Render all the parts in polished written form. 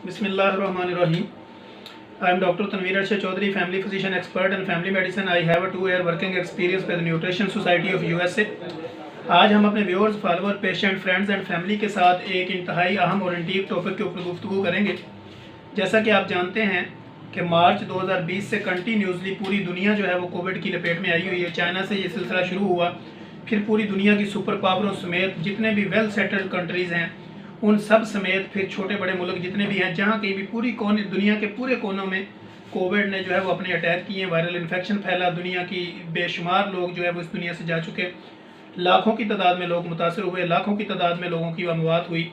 Bismillahirrahmanirrahim. I am Dr. Tanveer Arshad Chaudhary, family physician expert in family medicine. I have a 2-year working experience with the Nutrition Society of USA. आज हम अपने viewers, follower, patient, friends and family के साथ एक इंतहाई अहम और antique topic के ऊपर गुफ्तगू करेंगे। जैसा कि आप जानते हैं कि मार्च 2020 से कंटिन्यूसली पूरी दुनिया जो है वो कोविड की लपेट में आई हुई है। चाइना से ये सिलसिला शुरू हुआ, फिर पूरी दुनिया की सुपर पावरों समेत जितने भी वेल सेटल्ड कंट्रीज़ हैं उन सब समेत फिर छोटे बड़े मुल्क जितने भी हैं, जहाँ कहीं भी पूरी दुनिया के पूरे कोनों में कोविड ने जो है वो अपने अटैक किए, वायरल इन्फेक्शन फैला, दुनिया की बेशुमार लोग जो है वो इस दुनिया से जा चुके, लाखों की तादाद में लोग मुतासर हुए, लाखों की तादाद में लोगों की अमवात हुई।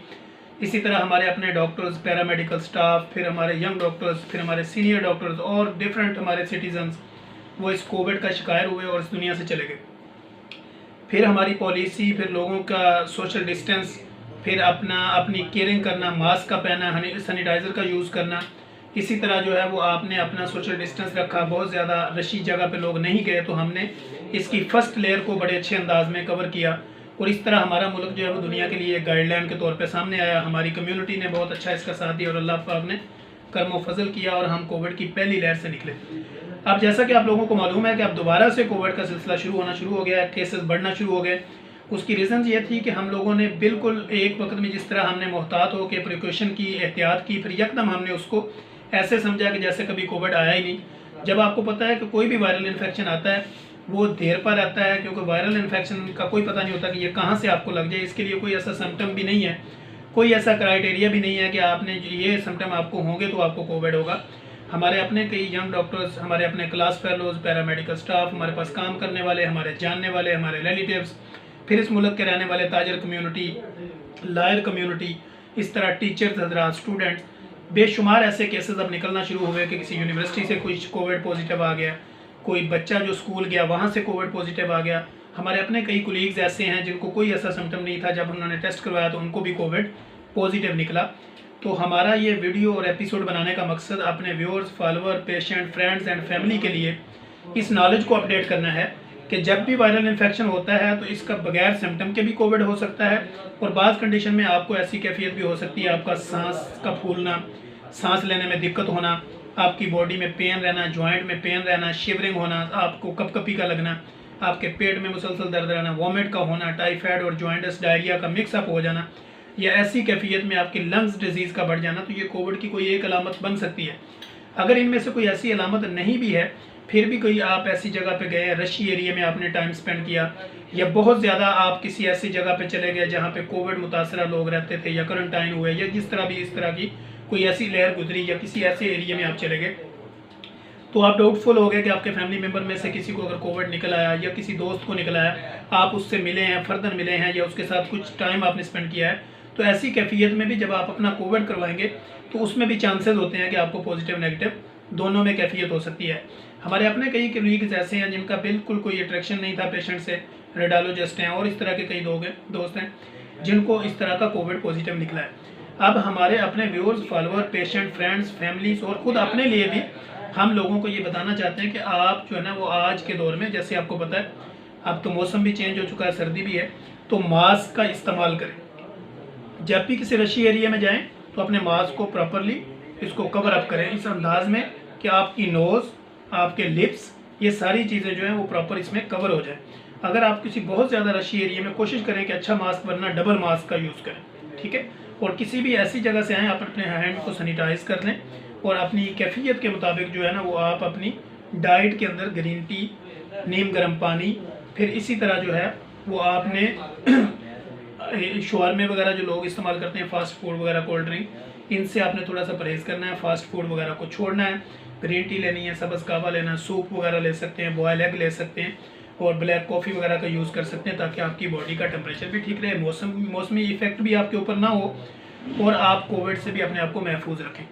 इसी तरह हमारे अपने डॉक्टर्स, पैरामेडिकल स्टाफ, फिर हमारे यंग डॉक्टर्स, फिर हमारे सीनियर डॉक्टर्स और डिफरेंट हमारे सिटीजन्स वो इस कोविड का शिकार हुए और इस दुनिया से चले गए। फिर हमारी पॉलिसी, फिर लोगों का सोशल डिस्टेंस, फिर अपनी केयरिंग करना, मास्क का पहना, सैनिटाइज़र का यूज़ करना। इसी तरह जो है वो आपने अपना सोशल डिस्टेंस रखा, बहुत ज़्यादा रशी जगह पे लोग नहीं गए, तो हमने इसकी फ़र्स्ट लेयर को बड़े अच्छे अंदाज में कवर किया और इस तरह हमारा मुल्क जो है वो दुनिया के लिए एक गाइडलाइन के तौर पे सामने आया। हमारी कम्युनिटी ने बहुत अच्छा इसका साथ दिया और अल्लाह पाक ने करम व फजल किया और हम कोविड की पहली लहर से निकले। अब जैसा कि आप लोगों को मालूम है कि अब दोबारा से कोविड का सिलसिला शुरू हो गया है, केसेस बढ़ना शुरू हो गए। उसकी रीज़न ये थी कि हम लोगों ने बिल्कुल एक वक्त में जिस तरह हमने मोहतात हो के प्रिकॉशन की, एहतियात की, फिर यकदम हमने उसको ऐसे समझा कि जैसे कभी कोविड आया ही नहीं। जब आपको पता है कि कोई भी वायरल इन्फेक्शन आता है वो देर पर आता है, क्योंकि वायरल इन्फेक्शन का कोई पता नहीं होता कि ये कहाँ से आपको लग जाए। इसके लिए कोई ऐसा सिम्टम भी नहीं है, कोई ऐसा क्राइटेरिया भी नहीं है कि आपने ये सिम्टम आपको होंगे तो आपको कोविड होगा। हमारे अपने कई यंग डॉक्टर्स, हमारे अपने क्लास फेलोज, पैरामेडिकल स्टाफ, हमारे पास काम करने वाले, हमारे जानने वाले, हमारे रिलेटिव्स, फिर इस मुल्क के रहने वाले ताजर कम्युनिटी, लायर कम्युनिटी, इस तरह टीचर्स हजरात, स्टूडेंट्स, बेशुमार ऐसे केसेस अब निकलना शुरू हो गए कि किसी यूनिवर्सिटी से कुछ कोविड पॉजिटिव आ गया, कोई बच्चा जो स्कूल गया वहाँ से कोविड पॉजिटिव आ गया। हमारे अपने कई कोलीग्स ऐसे हैं जिनको कोई ऐसा सिम्टम नहीं था, जब उन्होंने टेस्ट करवाया तो उनको भी कोविड पॉजिटिव निकला। तो हमारा ये वीडियो और एपिसोड बनाने का मकसद अपने viewers, follower, patient, friends and family के लिए इस नॉलेज को अपडेट करना है कि जब भी वायरल इन्फेक्शन होता है तो इसका बगैर सिम्टम के भी कोविड हो सकता है और बाज़ कंडीशन में आपको ऐसी कैफियत भी हो सकती है, आपका सांस का फूलना, सांस लेने में दिक्कत होना, आपकी बॉडी में पेन रहना, जॉइंट में पेन रहना, शिवरिंग होना, आपको कपकपी का लगना, आपके पेट में मुसलसल दर्द रहना, वॉमिट का होना, टाइफाइड और जॉइंटस डायरिया का मिक्सअप हो जाना, या ऐसी कैफियत में आपकी लंग्स डिजीज़ का बढ़ जाना, तो ये कोविड की कोई एक अलामत बन सकती है। अगर इनमें से कोई ऐसी अलामत नहीं भी है, फिर भी कोई आप ऐसी जगह पे गए, रशी एरिया में आपने टाइम स्पेंड किया, या बहुत ज़्यादा आप किसी ऐसी जगह पे चले गए जहाँ पे कोविड मुतासरा लोग रहते थे, या क्वारंटाइन हुए, या जिस तरह भी इस तरह की कोई ऐसी लहर गुजरी, या किसी ऐसे एरिया में आप चले गए, तो आप डाउटफुल हो गए कि आपके फैमिली मेम्बर में से किसी को अगर कोविड निकल आया या किसी दोस्त को निकल आया, आप उससे मिले हैं, फर्दर मिले हैं, या उसके साथ कुछ टाइम आपने स्पेंड किया है, तो ऐसी कैफियत में भी जब आप अपना कोविड करवाएंगे तो उसमें भी चांसेस होते हैं कि आपको पॉजिटिव नेगेटिव दोनों में कैफियत हो सकती है। हमारे अपने कई कलीग्स ऐसे हैं जिनका बिल्कुल कोई अट्रैक्शन नहीं था पेशेंट से, रेडियोलॉजिस्ट हैं और इस तरह के कई दोस्त हैं जिनको इस तरह का कोविड पॉजिटिव निकला है। अब हमारे अपने viewers, follower, patient, friends, families और ख़ुद अपने लिए भी हम लोगों को ये बताना चाहते हैं कि आप जो है ना वो आज के दौर में, जैसे आपको पता है अब तो मौसम भी चेंज हो चुका है, सर्दी भी है, तो मास्क का इस्तेमाल करें। जब भी किसी रशी एरिया में जाएं तो अपने मास्क को प्रॉपरली इसको कवर अप करें इस अंदाज में कि आपकी नोज़, आपके लिप्स, ये सारी चीज़ें जो हैं वो प्रॉपर इसमें कवर हो जाए। अगर आप किसी बहुत ज़्यादा रशी एरिया में, कोशिश करें कि अच्छा मास्क, वरना डबल मास्क का यूज़ करें, ठीक है। और किसी भी ऐसी जगह से आएँ आप अपने हैंड को सैनिटाइज़ कर लें और अपनी कैफियत के मुताबिक जो है ना वो आप अपनी डाइट के अंदर ग्रीन टी, नीम गर्म पानी, फिर इसी तरह जो है वो आपने शवारमे वगैरह जो लोग इस्तेमाल करते हैं, फ़ास्ट फूड वगैरह, कोल्ड ड्रिंक, इनसे आपने थोड़ा सा परहेज़ करना है, फ़ास्ट फूड वगैरह को छोड़ना है, ग्रीन टी लेनी है, सब्ज़ कहवा लेना है, सूप वगैरह ले सकते हैं, बॉयल एग ले सकते हैं और ब्लैक कॉफ़ी वगैरह का यूज़ कर सकते हैं ताकि आपकी बॉडी का टेम्परेचर भी ठीक रहे, मौसमी इफ़ेक्ट भी आपके ऊपर ना हो और आप कोविड से भी अपने आप को महफूज रखें।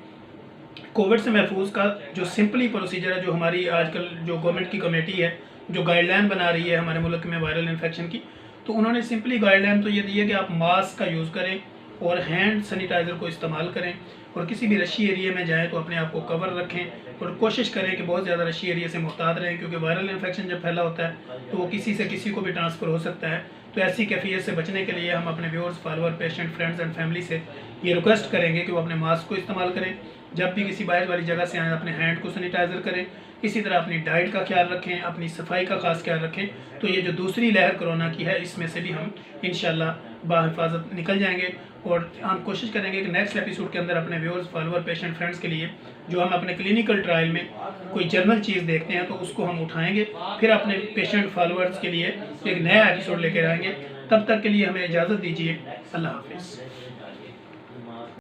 कोविड से महफूज का जो सिंपली प्रोसीजर है, जो हमारी आजकल जो गवर्नमेंट की कमेटी है जो गाइडलाइन बना रही है हमारे मुल्क में वायरल इन्फेक्शन की, तो उन्होंने सिंपली गाइडलाइन तो ये दी है कि आप मास्क का यूज़ करें और हैंड सैनिटाइज़र को इस्तेमाल करें और किसी भी रशी एरिया में जाएं तो अपने आप को कवर रखें और कोशिश करें कि बहुत ज़्यादा रशी एरिया से मुहतात रहें, क्योंकि वायरल इन्फेक्शन जब फैला होता है तो वो किसी से किसी को भी ट्रांसफ़र हो सकता है। तो ऐसी कैफियत से बचने के लिए हम अपने viewers, follower, patient, friends and family से ये रिक्वेस्ट करेंगे कि वो अपने मास्क को इस्तेमाल करें, जब भी किसी बाहर वाली जगह से आएँ अपने हैंड को सैनिटाइज़र करें, इसी तरह अपनी डाइट का ख्याल रखें, अपनी सफाई का ख़ास ख्याल रखें। तो ये जो दूसरी लहर कोरोना की है, इसमें से भी हम इंशाल्लाह बाहिफाजत निकल जाएंगे। और हम कोशिश करेंगे कि नेक्स्ट एपिसोड के अंदर अपने व्यूअर्स, फॉलोअर, पेशेंट, फ्रेंड्स के लिए जो हम अपने क्लिनिकल ट्रायल में कोई जर्नल चीज़ देखते हैं तो उसको हम उठाएंगे, फिर अपने पेशेंट फॉलोअर्स के लिए एक नया एपिसोड लेकर आएंगे। तब तक के लिए हमें इजाज़त दीजिए। अल्लाह हाफिज़।